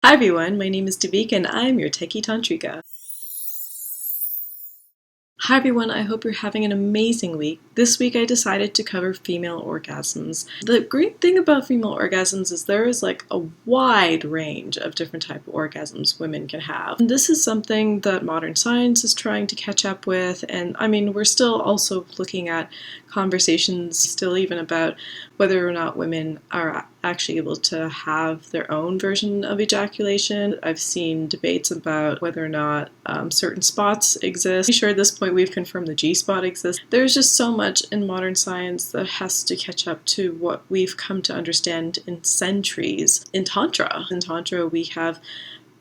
Hi everyone, my name is Devika and I'm your Techie Tantrika. Hi everyone, I hope you're having an amazing week. This week I decided to cover female orgasms. The great thing about female orgasms is there is like a wide range of different types of orgasms women can have. And this is something that modern science is trying to catch up with, and I mean we're still also looking at conversations still even about whether or not women are actually able to have their own version of ejaculation. I've seen debates about whether or not certain spots exist. I'm sure at this point we've confirmed the G-spot exists. There's just so much in modern science that has to catch up to what we've come to understand in centuries in Tantra. In Tantra we have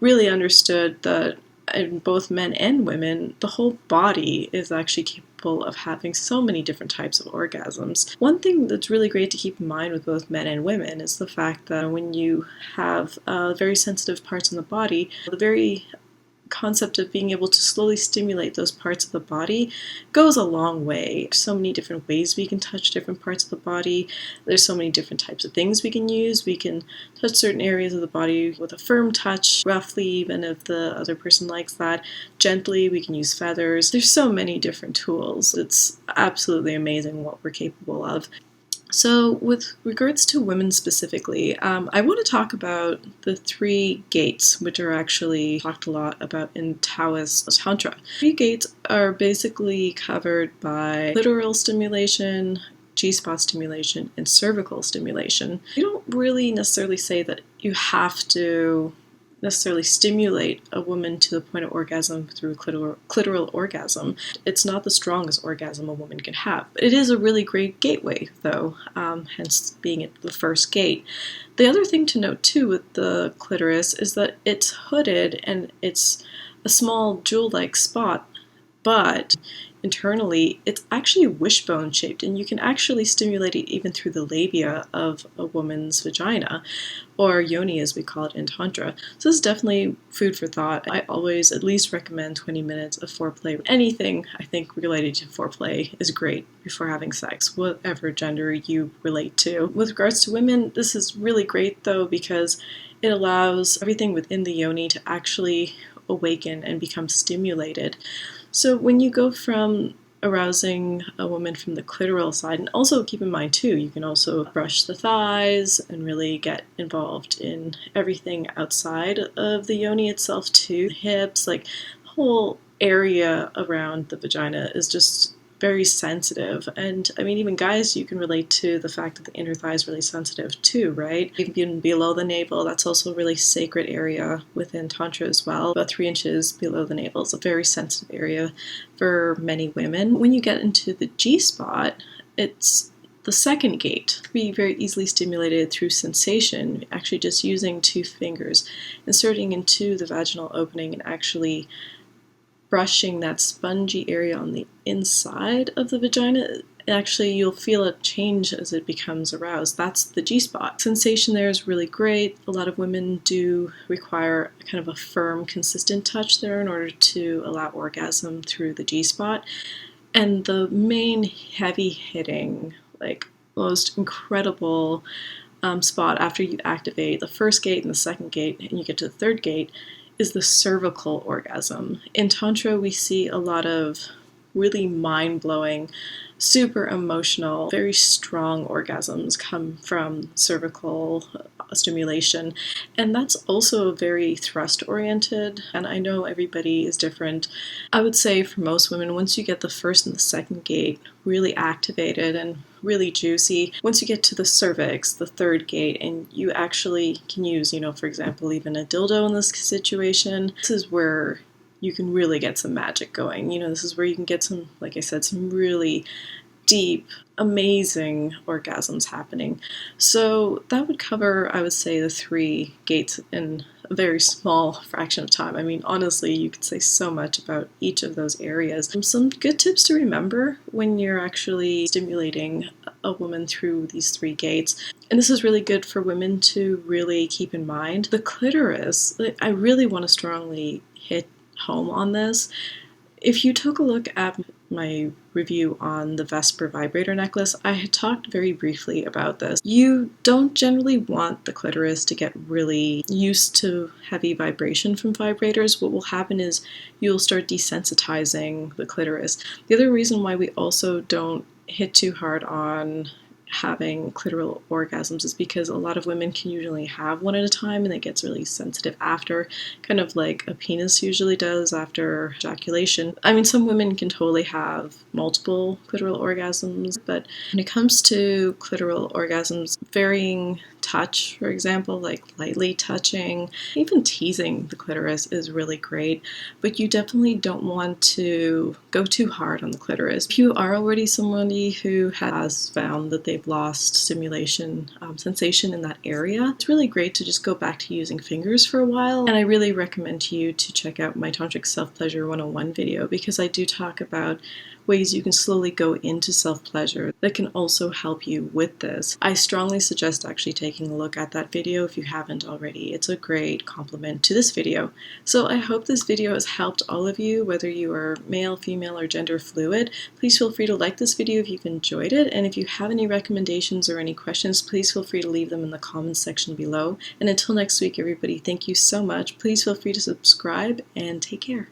really understood that in both men and women, the whole body is actually capable of having so many different types of orgasms. One thing that's really great to keep in mind with both men and women is the fact that when you have very sensitive parts in the body, the very concept of being able to slowly stimulate those parts of the body goes a long way. There's so many different ways we can touch different parts of the body. There's so many different types of things we can use. We can touch certain areas of the body with a firm touch, roughly, even if the other person likes that. Gently, we can use feathers. There's so many different tools. It's absolutely amazing what we're capable of. So with regards to women specifically, I want to talk about the three gates, which are actually talked a lot about in Taoist Tantra. Three gates are basically covered by clitoral stimulation, G-spot stimulation, and cervical stimulation. You don't really necessarily say that you have to necessarily stimulate a woman to the point of orgasm through clitoral orgasm. It's not the strongest orgasm a woman can have. It is a really great gateway, though, hence being at the first gate. The other thing to note, too, with the clitoris is that it's hooded and it's a small jewel-like spot, but internally it's actually wishbone shaped, and you can actually stimulate it even through the labia of a woman's vagina, or yoni as we call it in Tantra. So this is definitely food for thought. I always at least recommend 20 minutes of foreplay. Anything I think related to foreplay is great before having sex, whatever gender you relate to. With regards to women, this is really great though because it allows everything within the yoni to actually awaken and become stimulated. So when you go from arousing a woman from the clitoral side, and also keep in mind too, you can also brush the thighs and really get involved in everything outside of the yoni itself too. Hips, like the whole area around the vagina is just very sensitive. And I mean, even guys, you can relate to the fact that the inner thigh is really sensitive too, right? Even below the navel, that's also a really sacred area within Tantra as well. About 3 inches below the navel is a very sensitive area for many women. When you get into the G-spot, it's the second gate. It can be very easily stimulated through sensation, actually just using 2 fingers, inserting into the vaginal opening and actually brushing that spongy area on the inside of the vagina. Actually, you'll feel a change as it becomes aroused. That's the G-spot. Sensation there is really great. A lot of women do require kind of a firm, consistent touch there in order to allow orgasm through the G-spot. And the main heavy hitting, like most incredible spot after you activate the first gate and the second gate and you get to the third gate is the cervical orgasm. In Tantra, we see a lot of really mind-blowing, super emotional, very strong orgasms come from cervical stimulation. And that's also very thrust-oriented, and I know everybody is different. I would say for most women, once you get the first and the second gate really activated and really juicy, once you get to the cervix, the third gate, and you actually can use, for example, even a dildo in this situation, this is where you can really get some magic going. This is where you can get some, like I said, some really deep, amazing orgasms happening. So that would cover, I would say, the 3 gates in a very small fraction of time. I mean, honestly, you could say so much about each of those areas. Some good tips to remember when you're actually stimulating a woman through these 3 gates. And this is really good for women to really keep in mind. The clitoris, I really want to strongly hit home on this. If you took a look at my review on the VESPER vibrator necklace, I had talked very briefly about this. You don't generally want the clitoris to get really used to heavy vibration from vibrators. What will happen is you'll start desensitizing the clitoris. The other reason why we also don't hit too hard on having clitoral orgasms is because a lot of women can usually have one at a time and it gets really sensitive after, kind of like a penis usually does after ejaculation. I mean, some women can totally have multiple clitoral orgasms, but when it comes to clitoral orgasms, varying touch, for example, like lightly touching, even teasing the clitoris is really great, but you definitely don't want to go too hard on the clitoris. If you are already somebody who has found that they've lost stimulation sensation in that area, it's really great to just go back to using fingers for a while. And I really recommend to you to check out my Tantric Self-Pleasure 101 video, because I do talk about ways you can slowly go into self-pleasure that can also help you with this. I strongly suggest actually taking a look at that video if you haven't already. It's a great complement to this video. So I hope this video has helped all of you, whether you are male, female, or gender fluid. Please feel free to like this video if you've enjoyed it, and if you have any recommendations or any questions, please feel free to leave them in the comments section below. And until next week, everybody, thank you so much. Please feel free to subscribe and take care.